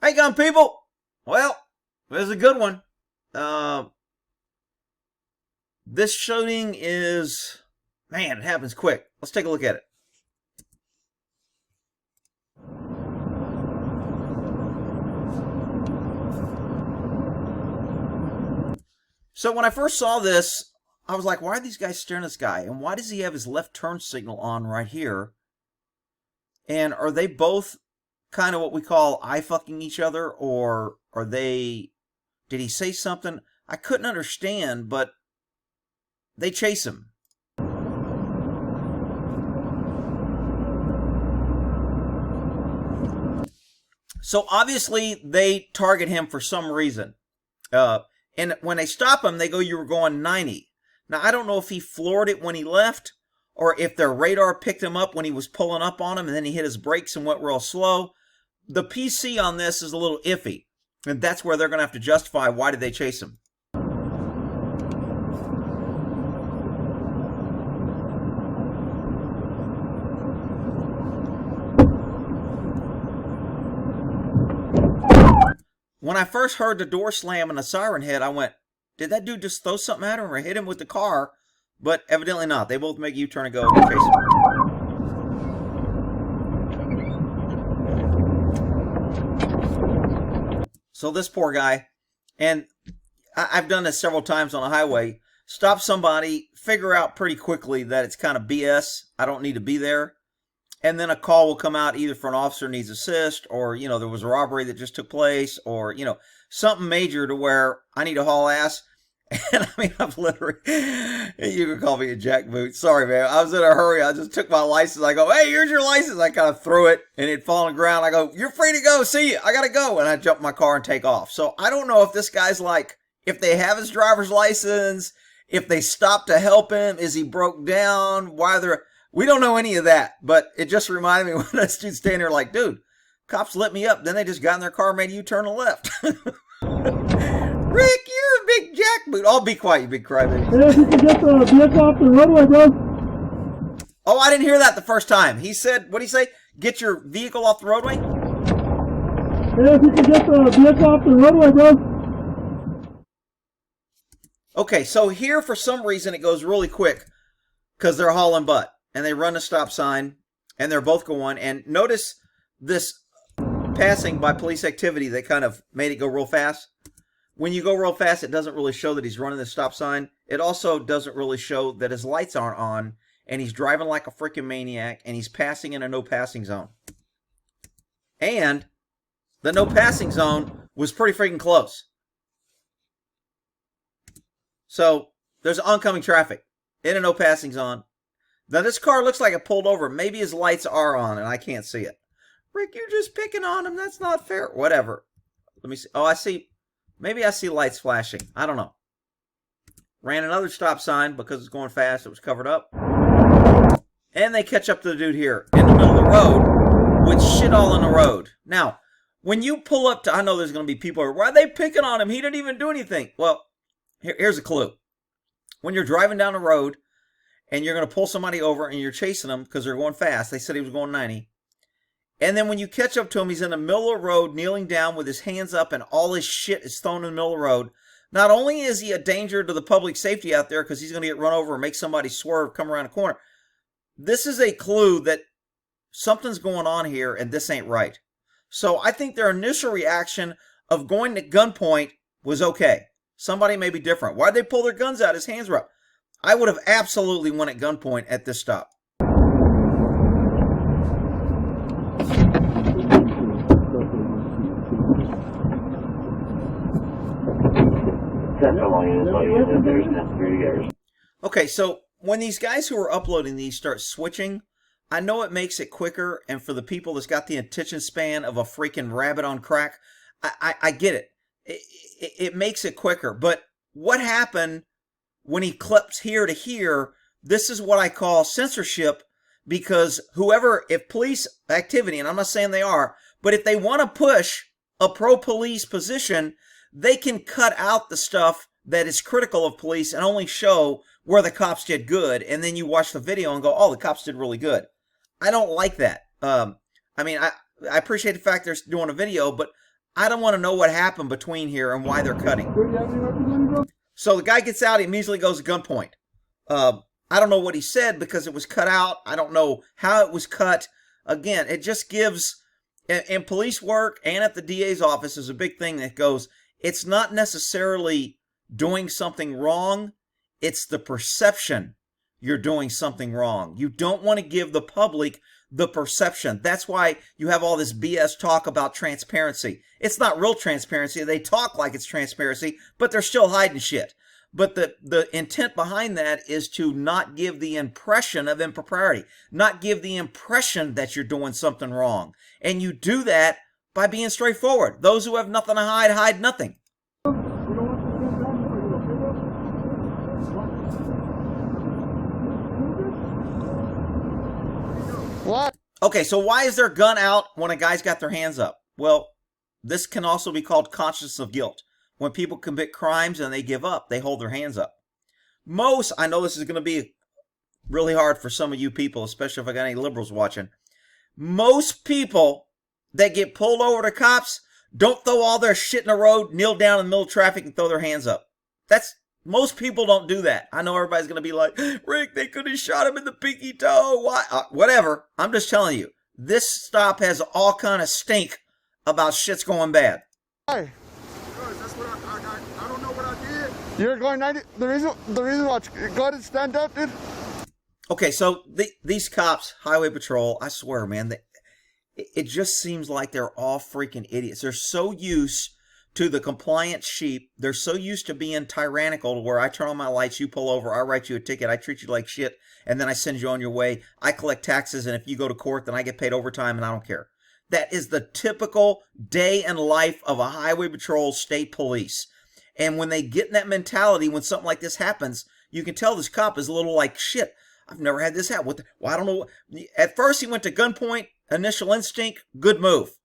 Hey, gun people! Well, this is a good one. This shooting is... Man, it happens quick. Let's take a look at it. So when I first saw this, I was like, why are these guys staring at this guy? And why does he have his left turn signal on right here? And are they both kind of what we call eye-fucking each other? Or are they... Did he say something? I couldn't understand, but they chase him. So obviously they target him for some reason. And when they stop him, they go, you were going 90. Now, I don't know if he floored it when he left, or if their radar picked him up when he was pulling up on him, and then he hit his brakes and went real slow. The PC on this is a little iffy, and that's where they're going to have to justify why did they chase him. When I first heard the door slam and the siren hit, I went, did that dude just throw something at him or hit him with the car? But evidently not. They both make a U-turn and go chase him. So this poor guy, and I've done this several times on a highway, stop somebody, figure out pretty quickly that it's kind of BS. I don't need to be there. And then a call will come out either for an officer needs assist, or, you know, there was a robbery that just took place, or, you know, something major to where I need to haul ass. And I mean, I've literally, you can call me a jackboot. Sorry, man. I was in a hurry. I just took my license. I go, hey, here's your license. I kind of threw it and it fell on the ground. I go, you're free to go. See you. I got to go. And I jump in my car and take off. So I don't know if this guy's like, if they have his driver's license, if they stopped to help him, is he broke down, why they're... We don't know any of that, but it just reminded me when that dude's standing there like, dude, cops lit me up. Then they just got in their car and made a U-turn and left. Rick, you're a big jackboot. I'll be quiet, you big crybaby. Hey, if you can get the vehicle off the roadway, bro. Oh, I didn't hear that the first time. He said, what did he say? Get your vehicle off the roadway? Hey, if you can get the vehicle off the roadway, bro. Okay, so here for some reason it goes really quick because they're hauling butt. And they run a stop sign, and they're both going. And notice this passing by police activity that kind of made it go real fast. When you go real fast, it doesn't really show that he's running the stop sign. It also doesn't really show that his lights aren't on, and he's driving like a freaking maniac, and he's passing in a no passing zone. And the no passing zone was pretty freaking close. So there's oncoming traffic in a no passing zone. Now, this car looks like it pulled over. Maybe his lights are on and I can't see it. Rick, you're just picking on him. That's not fair. Whatever. Let me see. Oh, I see. Maybe I see lights flashing. I don't know. Ran another stop sign because it's going fast. It was covered up. And they catch up to the dude here in the middle of the road with shit all in the road. Now, when you pull up to... I know there's going to be people... Why are they picking on him? He didn't even do anything. Well, here's a clue. When you're driving down the road... and you're going to pull somebody over and you're chasing them because they're going fast. They said he was going 90. And then when you catch up to him, he's in the middle of the road, kneeling down with his hands up and all his shit is thrown in the middle of the road. Not only is he a danger to the public safety out there because he's going to get run over and make somebody swerve, come around a corner. This is a clue that something's going on here and this ain't right. So I think their initial reaction of going to gunpoint was okay. Somebody may be different. Why'd they pull their guns out? His hands were up. I would have absolutely won at gunpoint at this stop. Okay, so when these guys who are uploading these start switching, I know it makes it quicker, and for the people that's got the attention span of a freaking rabbit on crack, I get it. It makes it quicker, but what happened... when he clips here to here, this is what I call censorship, because whoever, if police activity, and I'm not saying they are, but if they want to push a pro-police position, they can cut out the stuff that is critical of police and only show where the cops did good, and then you watch the video and go, oh, the cops did really good. I don't like that. I mean, I appreciate the fact they're doing a video, but I don't want to know what happened between here and why they're cutting. Do you have any weapons, bro? So the guy gets out, he immediately goes to gunpoint. I don't know what he said because it was cut out. I don't know how it was cut. Again, it just gives, in police work and at the DA's office, is a big thing that goes, it's not necessarily doing something wrong, it's the perception you're doing something wrong. You don't want to give the public the perception. That's why you have all this BS talk about transparency. It's not real transparency. They talk like it's transparency, but they're still hiding shit. But the intent behind that is to not give the impression of impropriety, not give the impression that you're doing something wrong. And you do that by being straightforward. Those who have nothing to hide, hide nothing. What? Okay, so why is their gun out when a guy's got their hands up? Well, this can also be called consciousness of guilt. When people commit crimes and they give up, they hold their hands up. I know this is going to be really hard for some of you people, especially if I got any liberals watching. Most people that get pulled over to cops don't throw all their shit in the road, kneel down in the middle of traffic and throw their hands up. Most people don't do that. I know everybody's going to be like, Rick, they could have shot him in the pinky toe. Why? Whatever. I'm just telling you, this stop has all kind of stink about shit's going bad. Why? Because that's what I don't know what I did. You're going 90. The reason why, go ahead and stand up, dude. Okay, so these cops, Highway Patrol, I swear, man, it just seems like they're all freaking idiots. They're so used to the compliant sheep. They're so used to being tyrannical to where I turn on my lights, you pull over, I write you a ticket, I treat you like shit, and then I send you on your way. I collect taxes, and if you go to court, then I get paid overtime, and I don't care. That is the typical day in life of a Highway Patrol state police. And when they get in that mentality, when something like this happens, you can tell this cop is a little like, shit, I've never had this happen. Well, I don't know. At first, he went to gunpoint, initial instinct, good move.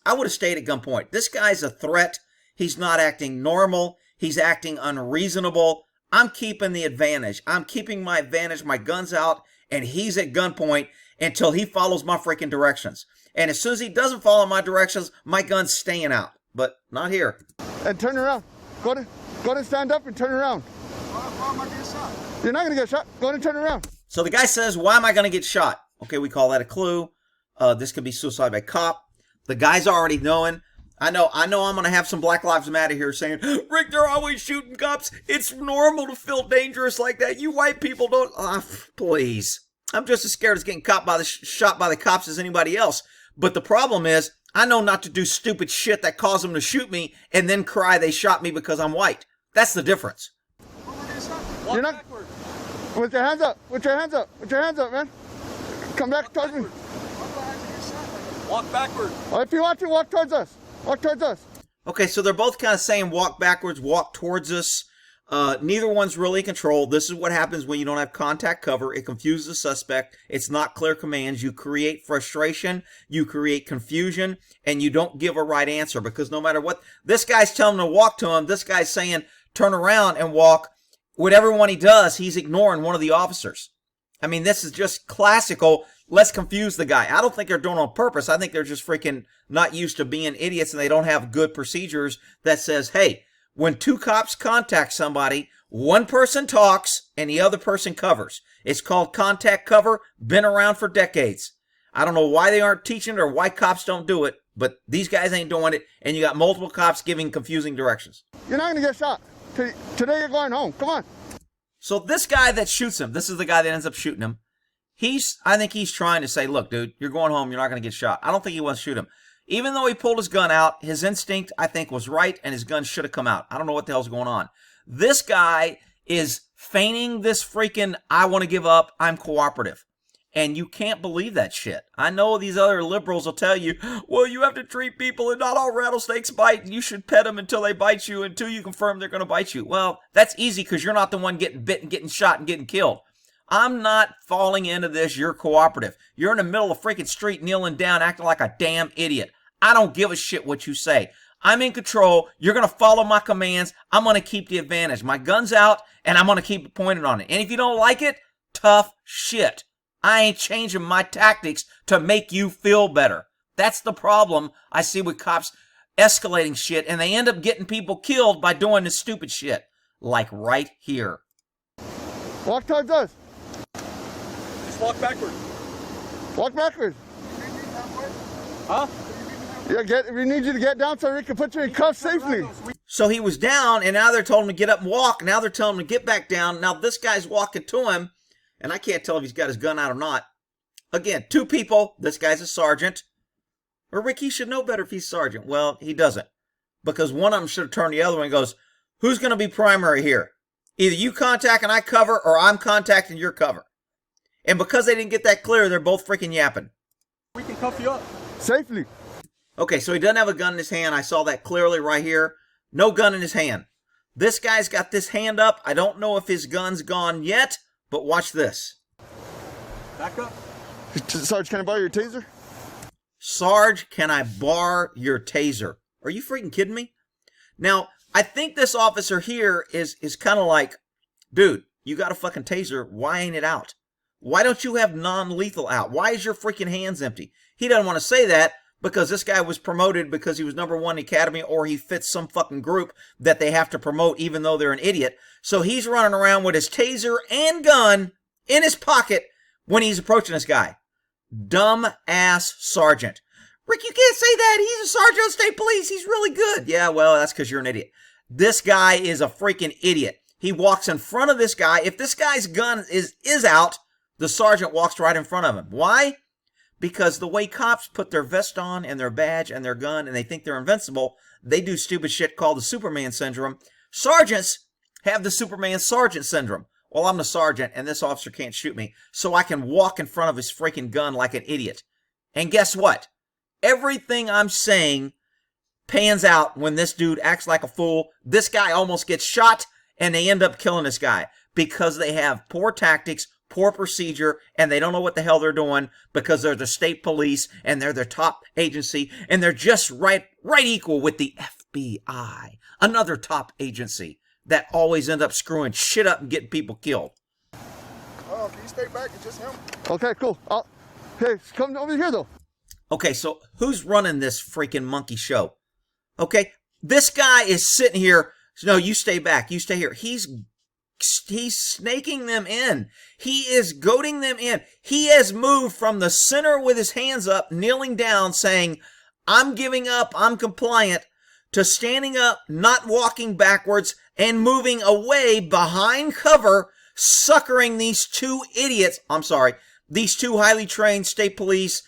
I would have stayed at gunpoint. This guy's a threat. He's not acting normal. He's acting unreasonable. I'm keeping the advantage. I'm keeping my advantage. My gun's out, and he's at gunpoint until he follows my freaking directions. And as soon as he doesn't follow my directions, my gun's staying out. But not here. And turn around. Go ahead and stand up and turn around. Why am I getting shot? You're not going to get shot. Go ahead and turn around. So the guy says, why am I going to get shot? Okay, we call that a clue. This could be suicide by cop. The guy's already knowing. I know I'm going to have some Black Lives Matter here saying, Rick, they're always shooting cops. It's normal to feel dangerous like that. You white people don't. Please. I'm just as scared as getting shot by the cops as anybody else. But the problem is, I know not to do stupid shit that cause them to shoot me and then cry they shot me because I'm white. That's the difference. You're not. Backwards. With your hands up. With your hands up. With your hands up, man. Come back towards me. Walk backward. Well, if you want to, walk towards us. Walk towards us. Okay, so they're both kind of saying walk backwards, walk towards us. Neither one's really in control. This is what happens when you don't have contact cover. It confuses the suspect. It's not clear commands. You create frustration. You create confusion. And you don't give a right answer because no matter what, this guy's telling him to walk to him. This guy's saying turn around and walk. Whatever one he does, he's ignoring one of the officers. I mean, this is just classical. Let's confuse the guy. I don't think they're doing it on purpose. I think they're just freaking not used to being idiots and they don't have good procedures that says, hey, when two cops contact somebody, one person talks and the other person covers. It's called contact cover, been around for decades. I don't know why they aren't teaching it or why cops don't do it, but these guys ain't doing it, and you got multiple cops giving confusing directions. You're not going to get shot. Today you're going home. Come on. So this guy that shoots him, this is the guy that ends up shooting him. I think he's trying to say, look, dude, you're going home. You're not going to get shot. I don't think he wants to shoot him. Even though he pulled his gun out, his instinct, I think, was right, and his gun should have come out. I don't know what the hell's going on. This guy is feigning this freaking, I want to give up, I'm cooperative. And you can't believe that shit. I know these other liberals will tell you, well, you have to treat people and not all rattlesnakes bite, and you should pet them until they bite you, until you confirm they're going to bite you. Well, that's easy because you're not the one getting bit and getting shot and getting killed. I'm not falling into this. You're cooperative. You're in the middle of the freaking street kneeling down, acting like a damn idiot. I don't give a shit what you say. I'm in control. You're going to follow my commands. I'm going to keep the advantage. My gun's out, and I'm going to keep it pointed on it. And if you don't like it, tough shit. I ain't changing my tactics to make you feel better. That's the problem I see with cops. escalating shit, and they end up getting people killed by doing this stupid shit. Like right here. Walk towards us. Just walk backward. Walk backwards. Huh? Yeah, we need you to get down so we can put you in cuffs safely. So he was down, and now they're telling him to get up and walk. Now they're telling him to get back down. Now this guy's walking to him, and I can't tell if he's got his gun out or not. Again, 2 people. This guy's a sergeant. Or Rick, he should know better if he's sergeant. Well, he doesn't. Because one of them should have turned the other one and goes, who's going to be primary here? Either you contact and I cover, or I'm contacting your cover. And because they didn't get that clear, they're both freaking yapping. We can cuff you up. Safely. Okay, so he doesn't have a gun in his hand. I saw that clearly right here. No gun in his hand. This guy's got this hand up. I don't know if his gun's gone yet, but watch this. Back up. Sarge, can I borrow your taser? Sarge, can I borrow your taser? Are you freaking kidding me? Now, I think this officer here is kind of like, dude, you got a fucking taser. Why ain't it out? Why don't you have non-lethal out? Why is your freaking hands empty? He doesn't want to say that because this guy was promoted because he was #1 in the academy, or he fits some fucking group that they have to promote even though they're an idiot. So he's running around with his taser and gun in his pocket when he's approaching this guy. Dumb ass sergeant. Rick, you can't say that. He's a sergeant of state police. He's really good. Yeah, well, that's because you're an idiot. This guy is a freaking idiot. He walks in front of this guy. If this guy's gun is out, the sergeant walks right in front of him. Why? Because the way cops put their vest on and their badge and their gun and they think they're invincible, they do stupid shit called the Superman syndrome. Sergeants have the Superman sergeant syndrome. Well, I'm the sergeant and this officer can't shoot me, so I can walk in front of his freaking gun like an idiot. And guess what? Everything I'm saying pans out when this dude acts like a fool. This guy almost gets shot and they end up killing this guy because they have poor tactics, poor procedure, and they don't know what the hell they're doing because they're the state police and they're their top agency and they're just right equal with the FBI, another top agency that always end up screwing shit up and getting people killed. Oh, can you stay back? It's just him. Okay, cool. Hey, come over here, though. Okay, so who's running this freaking monkey show? Okay, this guy is sitting here. No, you stay back. You stay here. He's snaking them in. He is goading them in. He has moved from the center with his hands up, kneeling down, saying, I'm giving up, I'm compliant, to standing up, not walking backwards, and moving away behind cover, suckering these 2 idiots. I'm sorry, these 2 highly trained state police,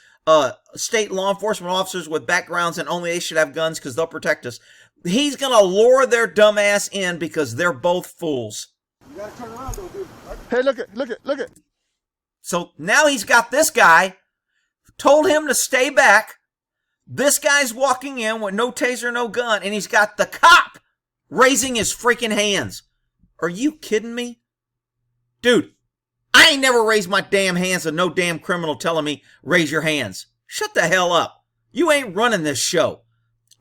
state law enforcement officers with backgrounds, and only they should have guns because they'll protect us. He's going to lure their dumbass in because they're both fools. You gotta turn around though, dude. Hey, look it. So now he's got this guy, told him to stay back. This guy's walking in with no taser, no gun, and he's got the cop raising his freaking hands. Are you kidding me? Dude, I ain't never raised my damn hands to no damn criminal telling me, raise your hands. Shut the hell up. You ain't running this show.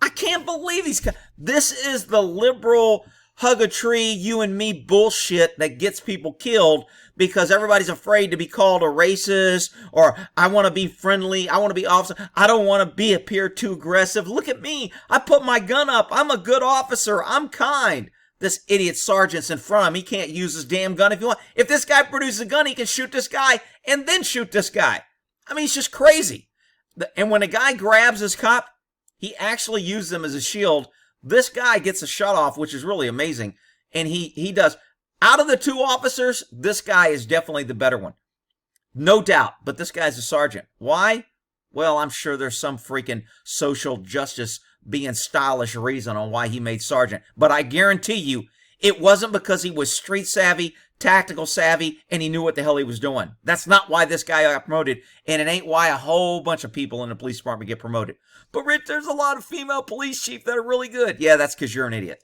I can't believe these guys. This is the liberal hug a tree, you and me bullshit that gets people killed because everybody's afraid to be called a racist or I want to be friendly, I want to be officer, I don't want to appear too aggressive. Look at me. I put my gun up. I'm a good officer. I'm kind. This idiot sergeant's in front of him. He can't use his damn gun if you want. If this guy produces a gun, he can shoot this guy and then shoot this guy. I mean, it's just crazy. And when a guy grabs his cop, he actually uses them as a shield. This guy gets a shot off, which is really amazing. And he does. Out of the 2 officers, this guy is definitely the better one. No doubt. But this guy's a sergeant. Why? Well, I'm sure there's some freaking social justice being stylish reason on why he made sergeant. But I guarantee you, it wasn't because he was street savvy, tactical savvy, and he knew what the hell he was doing. That's not why this guy got promoted, and it ain't why a whole bunch of people in the police department get promoted. But Rich, there's a lot of female police chiefs that are really good. Yeah, that's because you're an idiot.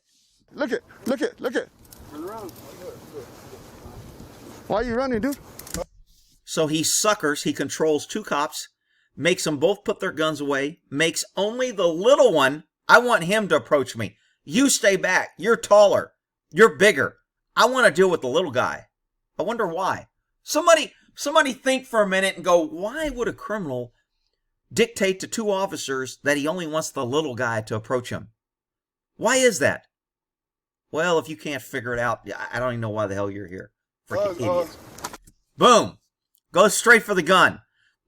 Look it. Turn around. Why are you running, dude? So he suckers, he controls 2 cops, makes them both put their guns away, makes only the little one, I want him to approach me. You stay back. You're taller. You're bigger. I want to deal with the little guy. I wonder why. Somebody think for a minute and go, why would a criminal dictate to two officers that he only wants the little guy to approach him? Why is that? Well, if you can't figure it out, I don't even know why the hell you're here. Freaking idiots. Boom. Goes straight for the gun.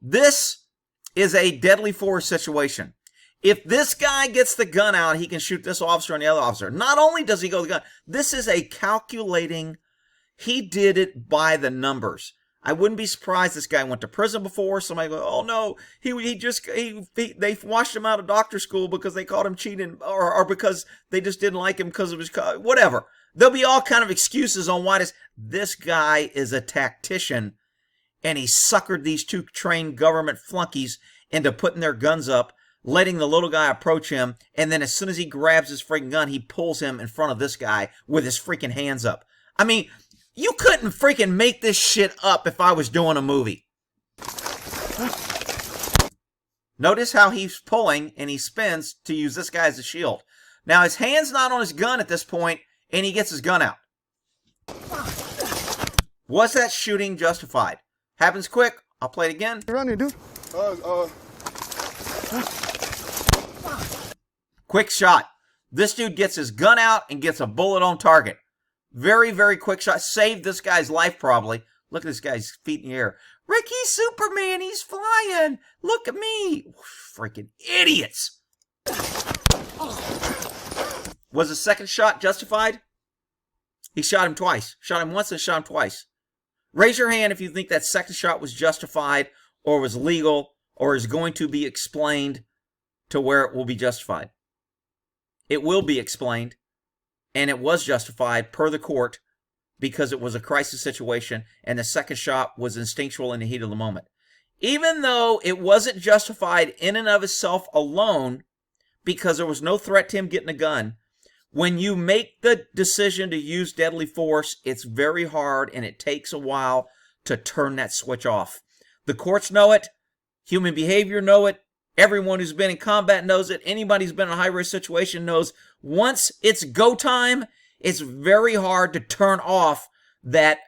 This is a deadly force situation. If this guy gets the gun out, he can shoot this officer and the other officer. Not only does he go the gun, this is a calculating. He did it by the numbers. I wouldn't be surprised this guy went to prison before. Somebody go, oh no, they washed him out of doctor school because they caught him cheating, or because they just didn't like him because of his whatever. There'll be all kind of excuses on why this guy is a tactician, and he suckered these two trained government flunkies into putting their guns up, letting the little guy approach him, and then as soon as he grabs his freaking gun, he pulls him in front of this guy with his freaking hands up. I mean, you couldn't freaking make this shit up if I was doing a movie. Notice how he's pulling and he spins to use this guy as a shield. Now his hand's not on his gun at this point, and he gets his gun out. Was that shooting justified? Happens quick. I'll play it again. You running, dude? Quick shot. This dude gets his gun out and gets a bullet on target. Very, very quick shot. Saved this guy's life, probably. Look at this guy's feet in the air. Rick, he's Superman. He's flying. Look at me. Freaking idiots. Was the second shot justified? He shot him twice. Shot him once and shot him twice. Raise your hand if you think that second shot was justified or was legal or is going to be explained to where it will be justified. It will be explained, and it was justified per the court because it was a crisis situation and the second shot was instinctual in the heat of the moment. Even though it wasn't justified in and of itself alone because there was no threat to him getting a gun, when you make the decision to use deadly force, it's very hard and it takes a while to turn that switch off. The courts know it. Human behavior know it. Everyone who's been in combat knows it. Anybody who's been in a high-risk situation knows once it's go time, it's very hard to turn off that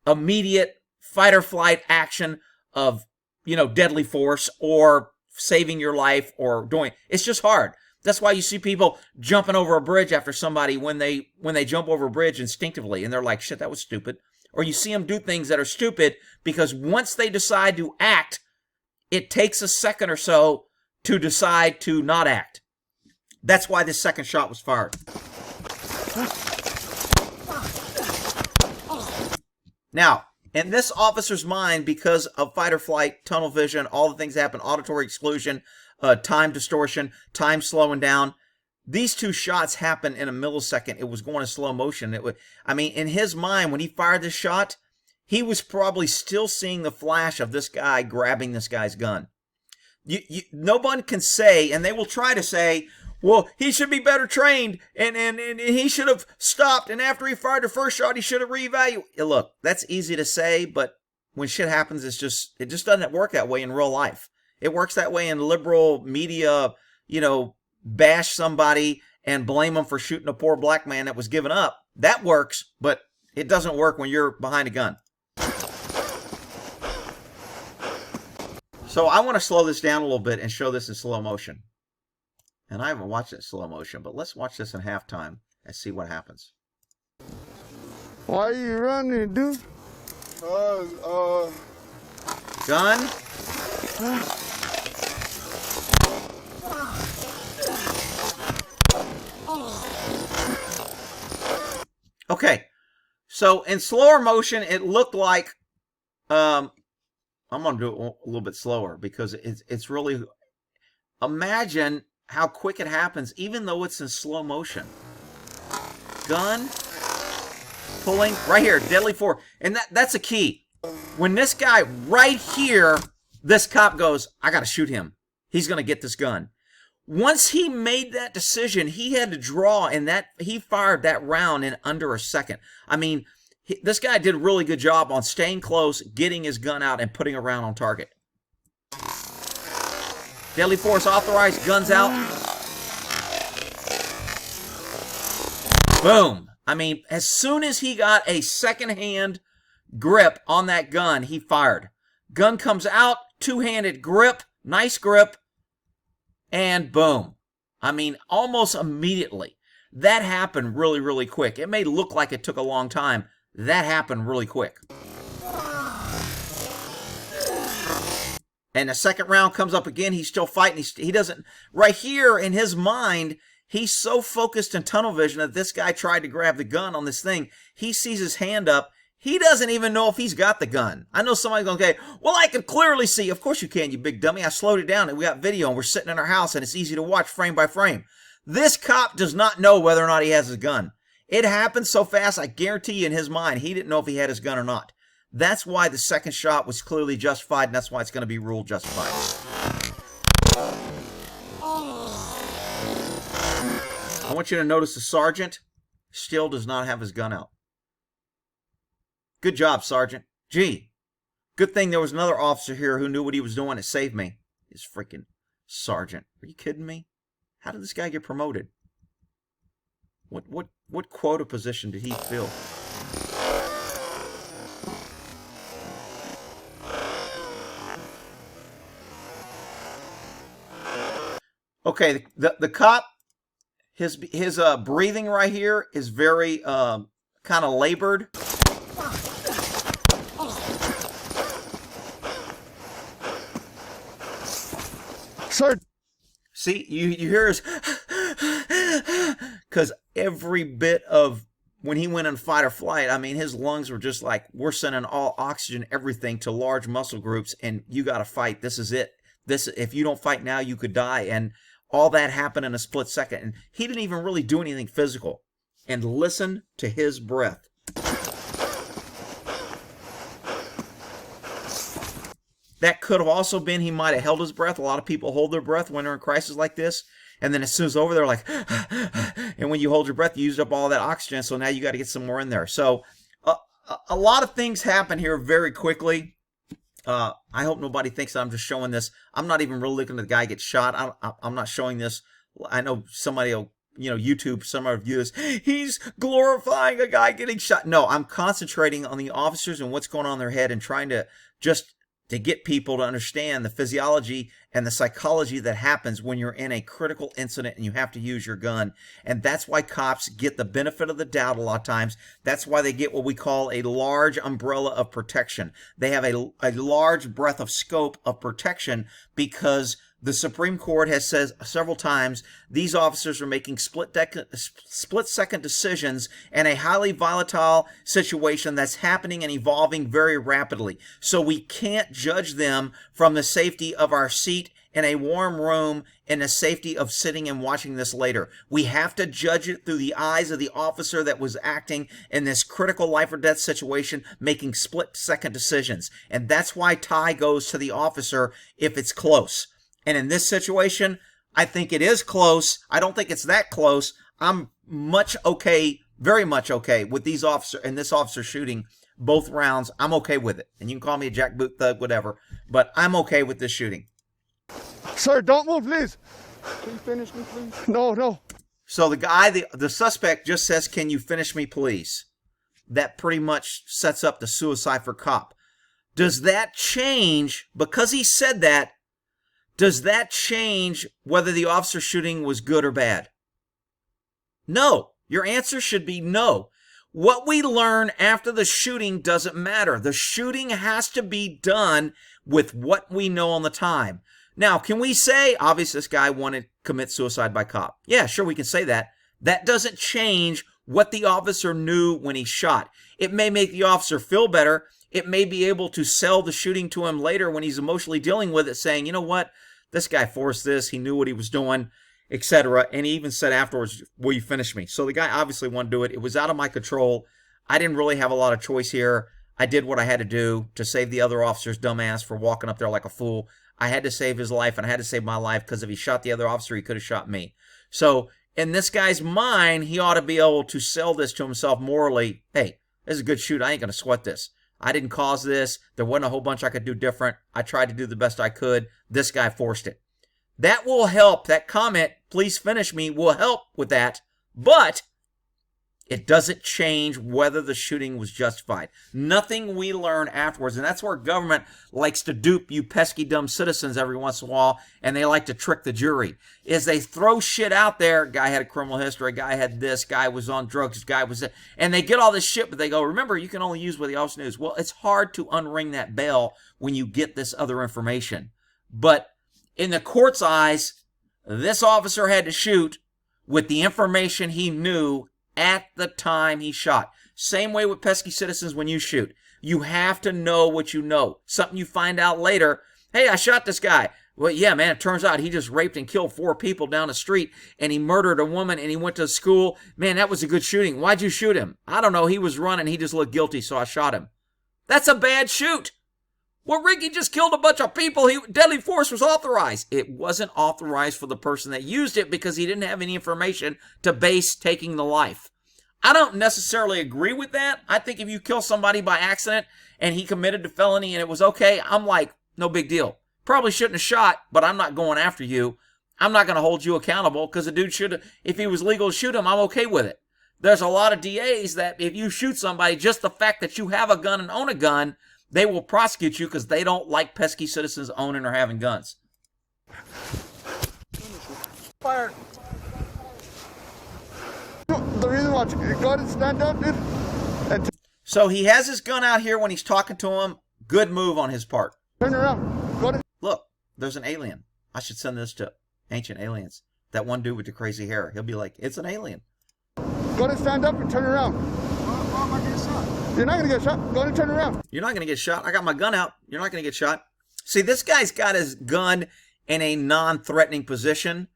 immediate fight or flight action of, deadly force or saving your life or doing. It's just hard. That's why you see people jumping over a bridge after somebody when they jump over a bridge instinctively, and they're like, shit, that was stupid. Or you see them do things that are stupid because once they decide to act, it takes a second or so to decide to not act. That's why this second shot was fired. Now, in this officer's mind, because of fight or flight, tunnel vision, all the things that happen, auditory exclusion, time distortion, time slowing down, these two shots happened in a millisecond. It was going in slow motion. In his mind, when he fired this shot, he was probably still seeing the flash of this guy grabbing this guy's gun. No one can say, and they will try to say, well, he should be better trained, and he should have stopped, and after he fired the first shot, he should have reevaluated. Look, that's easy to say, but when shit happens, it just doesn't work that way in real life. It works that way in liberal media, bash somebody and blame them for shooting a poor black man that was given up. That works, but it doesn't work when you're behind a gun. So I want to slow this down a little bit and show this in slow motion. And I haven't watched it in slow motion, but let's watch this in halftime and see what happens. Why are you running, dude? Gun. Okay, so in slower motion, it looked like, I'm going to do it a little bit slower because it's really, imagine how quick it happens even though it's in slow motion. Gun, pulling, right here, deadly force, and that's a key. When this guy right here, this cop goes, I got to shoot him. He's going to get this gun. Once he made that decision, he had to draw, and he fired that round in under a second. I mean, this guy did a really good job on staying close, getting his gun out, and putting a round on target. Deadly force authorized, guns out. Boom. I mean, as soon as he got a second-hand grip on that gun, he fired. Gun comes out, two-handed grip, nice grip, and boom. I mean, almost immediately. That happened really, really quick. It may look like it took a long time. That happened really quick. And the second round comes up again. He's still fighting. He doesn't, right here in his mind, he's so focused in tunnel vision that this guy tried to grab the gun on this thing. He sees his hand up. He doesn't even know if he's got the gun. I know somebody's going to say, well, I can clearly see. Of course you can, you big dummy. I slowed it down and we got video and we're sitting in our house and it's easy to watch frame by frame. This cop does not know whether or not he has his gun. It happened so fast, I guarantee you in his mind, he didn't know if he had his gun or not. That's why the second shot was clearly justified, and that's why it's going to be ruled justified. I want you to notice the sergeant still does not have his gun out. Good job, Sergeant. Gee, good thing there was another officer here who knew what he was doing. It saved me. This freaking sergeant. Are you kidding me? How did this guy get promoted? What quota position did he fill? Okay, the cop, his breathing right here is very kind of labored. Sir. See, you hear his, because every bit of, when he went in fight or flight, I mean, his lungs were just like, we're sending all oxygen, everything to large muscle groups, and you got to fight. This is it. If you don't fight now, you could die. And all that happened in a split second. And he didn't even really do anything physical. And listen to his breath. That could have also been he might have held his breath. A lot of people hold their breath when they're in crisis like this. And then as soon as it's over, they're like, and when you hold your breath, you use up all that oxygen. So now you got to get some more in there. So a lot of things happen here very quickly. I hope nobody thinks that I'm just showing this. I'm not even really looking at the guy get shot. I'm not showing this. I know somebody will, YouTube, some of you is, he's glorifying a guy getting shot. No, I'm concentrating on the officers and what's going on in their head and trying to just to get people to understand the physiology and the psychology that happens when you're in a critical incident and you have to use your gun. And that's why cops get the benefit of the doubt a lot of times. That's why they get what we call a large umbrella of protection. They have a large breadth of scope of protection because the Supreme Court has said several times these officers are making split-second decisions in a highly volatile situation that's happening and evolving very rapidly. So we can't judge them from the safety of our seat in a warm room in the safety of sitting and watching this later. We have to judge it through the eyes of the officer that was acting in this critical life or death situation, making split-second decisions. And that's why tie goes to the officer if it's close. And in this situation, I think it is close. I don't think it's that close. I'm very much okay with this officer shooting both rounds. I'm okay with it. And you can call me a jackboot thug, whatever. But I'm okay with this shooting. Sir, don't move, please. Can you finish me, please? No. So the guy, the suspect just says, can you finish me, please? That pretty much sets up the suicide for cop. Does that change, because he said that, does that change whether the officer shooting was good or bad? No. Your answer should be no. What we learn after the shooting doesn't matter. The shooting has to be done with what we know on the time. Now, can we say, obviously this guy wanted to commit suicide by cop? Yeah, sure, we can say that. That doesn't change what the officer knew when he shot. It may make the officer feel better. It may be able to sell the shooting to him later when he's emotionally dealing with it, saying, you know what? This guy forced this. He knew what he was doing, etc. And he even said afterwards, will you finish me? So the guy obviously wanted to do it. It was out of my control. I didn't really have a lot of choice here. I did what I had to do to save the other officer's dumbass for walking up there like a fool. I had to save his life, and I had to save my life because if he shot the other officer, he could have shot me. So in this guy's mind, he ought to be able to sell this to himself morally. Hey, this is a good shoot. I ain't going to sweat this. I didn't cause this. There wasn't a whole bunch I could do different. I tried to do the best I could. This guy forced it. That will help. That comment, please finish me, will help with that. But It doesn't change whether the shooting was justified. Nothing we learn afterwards, and that's where government likes to dupe you pesky dumb citizens every once in a while, and they like to trick the jury, is they throw shit out there. Guy had a criminal history, guy had this, guy was on drugs, guy was that, and they get all this shit, but they go, remember, you can only use what the officer knows. Well, it's hard to unring that bell when you get this other information. But in the court's eyes, this officer had to shoot with the information he knew at the time he shot. Same way with pesky citizens when you shoot. You have to know what you know. Something you find out later. Hey, I shot this guy. Well, yeah, man, it turns out he just raped and killed 4 people down the street, and he murdered a woman, and he went to school. Man, that was a good shooting. Why'd you shoot him? I don't know. He was running. He just looked guilty, so I shot him. That's a bad shoot. Well, Ricky just killed a bunch of people. Deadly force was authorized. It wasn't authorized for the person that used it because he didn't have any information to base taking the life. I don't necessarily agree with that. I think if you kill somebody by accident and he committed a felony and it was okay, I'm like, no big deal. Probably shouldn't have shot, but I'm not going after you. I'm not going to hold you accountable because the dude should have, if he was legal to shoot him, I'm okay with it. There's a lot of DAs that if you shoot somebody, just the fact that you have a gun and own a gun, they will prosecute you because they don't like pesky citizens owning or having guns. Fire. The reason why you got to stand up, dude. And So he has his gun out here when he's talking to him. Good move on his part. turn around. Got to. Look, there's an alien. I should send this to Ancient Aliens. That one dude with the crazy hair. He'll be like, it's an alien. Got to stand up and turn around. Why am I getting shot? You're not going to get shot. Got to turn around. You're not going to get shot. I got my gun out. You're not going to get shot. See, this guy's got his gun in a non-threatening position,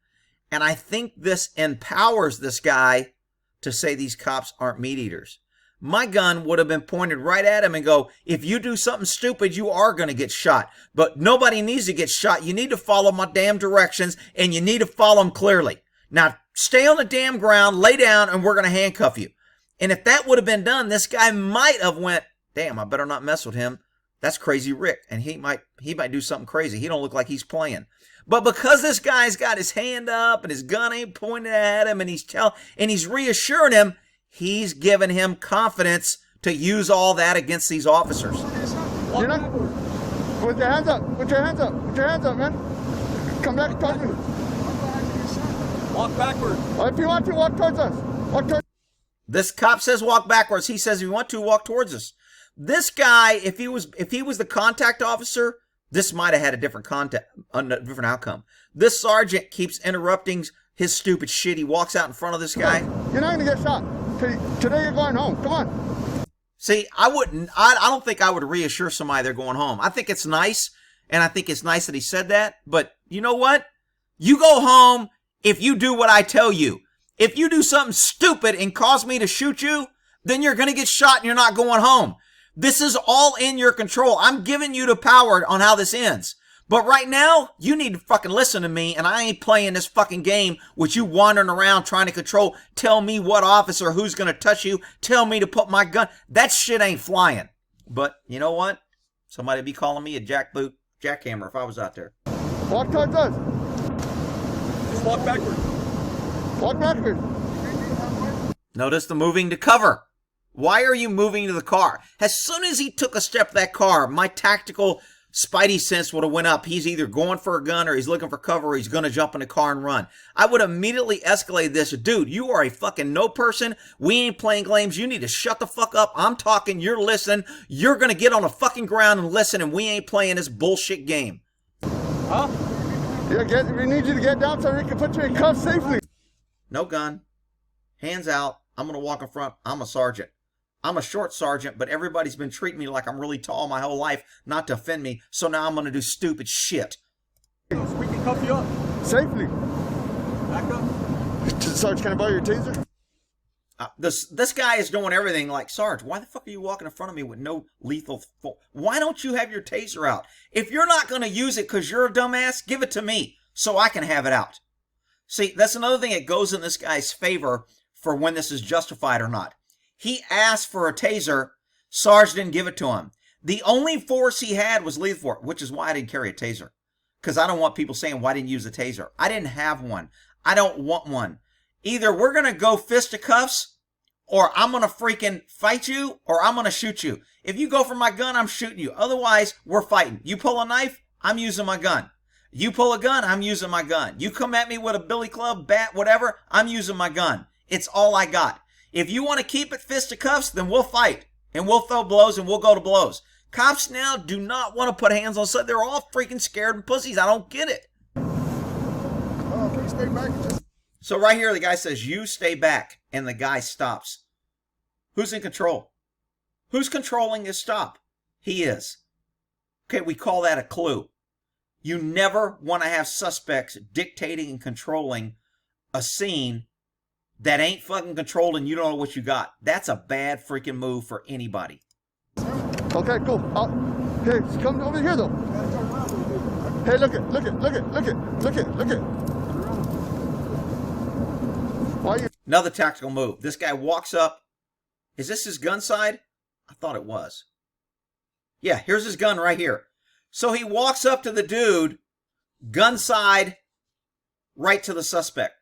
and I think this empowers this guy to say these cops aren't meat eaters. My gun would have been pointed right at him and go, if you do something stupid, you are going to get shot. But nobody needs to get shot. You need to follow my damn directions, and you need to follow them clearly. Now, stay on the damn ground, lay down, and we're going to handcuff you. And if that would have been done, this guy might have went, damn, I better not mess with him. That's Crazy Rick, and he might do something crazy. He don't look like he's playing. But because this guy's got his hand up and his gun ain't pointed at him, and he's reassuring him, he's giving him confidence to use all that against these officers. You're not. Put your hands up. Put your hands up. Put your hands up, man. Come back and talk to me. Walk backward. If you want to, walk towards us. Walk towards. This cop says walk backwards. He says if you want to, walk towards us. This guy, if he was the contact officer, this might have had a different different outcome. This sergeant keeps interrupting his stupid shit. He walks out in front of this guy. You're not going to get shot. Today you're going home. Come on. See, I don't think I would reassure somebody they're going home. I think it's nice, and I think it's nice that he said that. But you know what? You go home if you do what I tell you. If you do something stupid and cause me to shoot you, then you're going to get shot and you're not going home. This is all in your control. I'm giving you the power on how this ends. But right now, you need to fucking listen to me, and I ain't playing this fucking game with you wandering around trying to control, tell me what officer, who's going to touch you, tell me to put my gun. That shit ain't flying. But you know what? Somebody be calling me a jackhammer if I was out there. Walk towards us. Just walk backward. Walk backward. Notice the moving to cover. Why are you moving to the car? As soon as he took a step to that car, my tactical spidey sense would have went up. He's either going for a gun or he's looking for cover or he's going to jump in the car and run. I would immediately escalate this. Dude, you are a fucking no person. We ain't playing games. You need to shut the fuck up. I'm talking. You're listening. You're going to get on the fucking ground and listen, and we ain't playing this bullshit game. Huh? Yeah, we need you to get down so we can put you in cuffs safely. No gun. Hands out. I'm going to walk in front. I'm a sergeant. I'm a short sergeant, but everybody's been treating me like I'm really tall my whole life, not to offend me, so now I'm going to do stupid shit. We can cuff you up. Safely. Back up. Sarge, can I borrow your taser? This guy is doing everything like, Sarge, why the fuck are you walking in front of me with no lethal Why don't you have your taser out? If you're not going to use it because you're a dumbass, give it to me so I can have it out. See, that's another thing that goes in this guy's favor for when this is justified or not. He asked for a taser. Sarge didn't give it to him. The only force he had was lethal force, which is why I didn't carry a taser. Because I don't want people saying, why didn't you use a taser? I didn't have one. I don't want one. Either we're going to go fisticuffs or I'm going to freaking fight you, or I'm going to shoot you. If you go for my gun, I'm shooting you. Otherwise, we're fighting. You pull a knife, I'm using my gun. You pull a gun, I'm using my gun. You come at me with a billy club, bat, whatever, I'm using my gun. It's all I got. If you want to keep it fisticuffs, then we'll fight. And we'll throw blows and we'll go to blows. Cops now do not want to put hands on something. They're all freaking scared and pussies. I don't get it. Please stay back. So right here, the guy says, you stay back. And the guy stops. Who's in control? Who's controlling this stop? He is. Okay, we call that a clue. You never want to have suspects dictating and controlling a scene that ain't fucking controlled and you don't know what you got. That's a bad freaking move for anybody. Okay, cool. Hey, come over here though. Hey, look it. Why are you? Another tactical move. This guy walks up. Is this his gun side? I thought it was. Yeah, here's his gun right here. So he walks up to the dude, gun side, right to the suspect.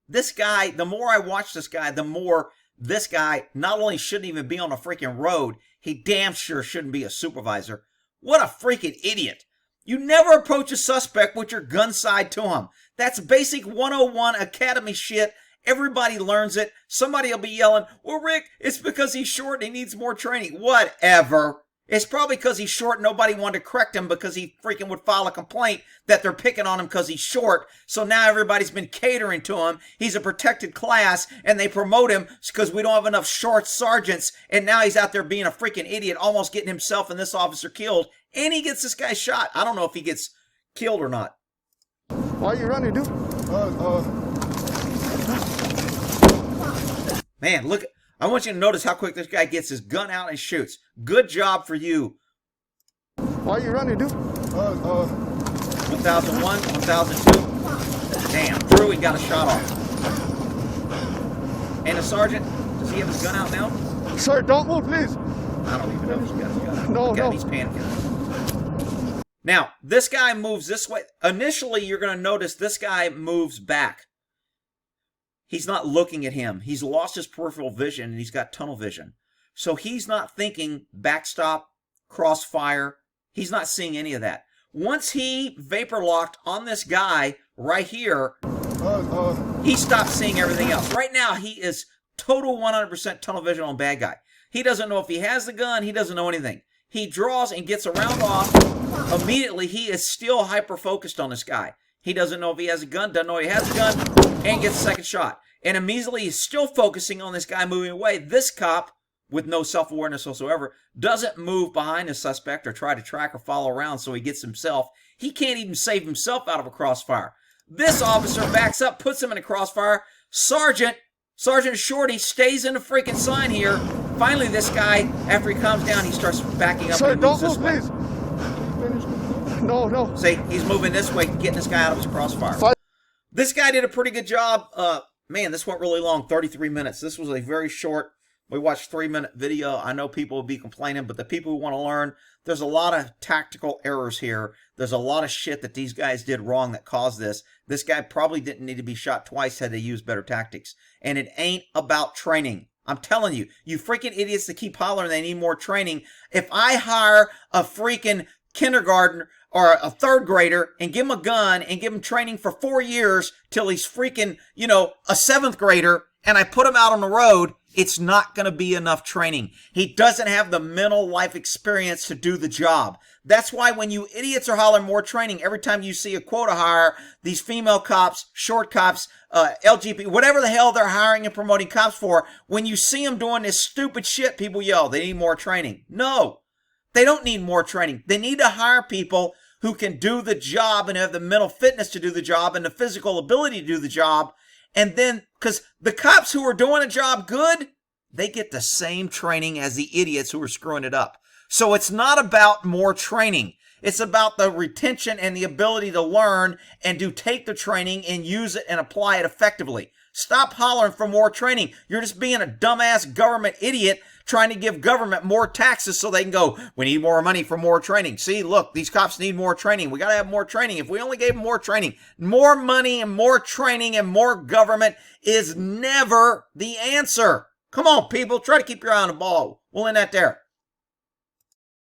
This guy, the more I watch this guy, the more this guy not only shouldn't even be on a freaking road, he damn sure shouldn't be a supervisor. What a freaking idiot. You never approach a suspect with your gun side to him. That's basic 101 academy shit. Everybody learns it. Somebody will be yelling, well, Rick, it's because he's short and he needs more training. Whatever. It's probably because he's short and nobody wanted to correct him because he freaking would file a complaint that they're picking on him because he's short. So now everybody's been catering to him. He's a protected class and they promote him because we don't have enough short sergeants. And now he's out there being a freaking idiot, almost getting himself and this officer killed. And he gets this guy shot. I don't know if he gets killed or not. Why are you running, dude? Man, look. I want you to notice how quick this guy gets his gun out and shoots. Good job for you. Why are you running, dude? 1001, 1002. Damn, Drew, he got a shot off. And the sergeant, does he have his gun out now? Sir, don't move, please. I don't even know if he's got his gun out. No, He's panicking. Now, this guy moves this way. Initially, you're going to notice this guy moves back. He's not looking at him. He's lost his peripheral vision and he's got tunnel vision. So he's not thinking backstop, crossfire. He's not seeing any of that. Once he vapor locked on this guy right here, he stopped seeing everything else. Right now, he is total 100% tunnel vision on bad guy. He doesn't know if he has the gun. He doesn't know anything. He draws and gets a round off. Immediately, he is still hyper-focused on this guy. He doesn't know if he has a gun, doesn't know he has a gun, and gets a second shot. And immediately he's still focusing on this guy moving away. This cop, with no self-awareness whatsoever, doesn't move behind the suspect or try to track or follow around so he gets himself. He can't even save himself out of a crossfire. This officer backs up, puts him in a crossfire. Sergeant Shorty stays in the freaking sign here. Finally, this guy, after he calms down, he starts backing up. Sir, and don't moves move, this way. please. No. See, he's moving this way, getting this guy out of his crossfire. This guy did a pretty good job. Man, this went really long, 33 minutes. This was a very short, we watched 3-minute video. I know people will be complaining, but the people who want to learn, there's a lot of tactical errors here. There's a lot of shit that these guys did wrong that caused this. This guy probably didn't need to be shot twice had they used better tactics. And it ain't about training. I'm telling you, you freaking idiots that keep hollering they need more training. If I hire a freaking kindergarten or a third grader and give him a gun and give him training for 4 years till he's freaking, a 7th grader, and I put him out on the road, it's not going to be enough training. He doesn't have the mental life experience to do the job. That's why when you idiots are hollering more training, every time you see a quota hire, these female cops, short cops, LGBT, whatever the hell they're hiring and promoting cops for, when you see them doing this stupid shit, people yell, they need more training. No. They don't need more training. They need to hire people who can do the job and have the mental fitness to do the job and the physical ability to do the job. And then, because the cops who are doing a job good, they get the same training as the idiots who are screwing it up. So it's not about more training. It's about the retention and the ability to learn and to take the training and use it and apply it effectively. Stop hollering for more training. You're just being a dumbass government idiot trying to give government more taxes so they can go, we need more money for more training. See, look, these cops need more training. We got to have more training. If we only gave them more training, more money and more training and more government is never the answer. Come on, people. Try to keep your eye on the ball. We'll end that there.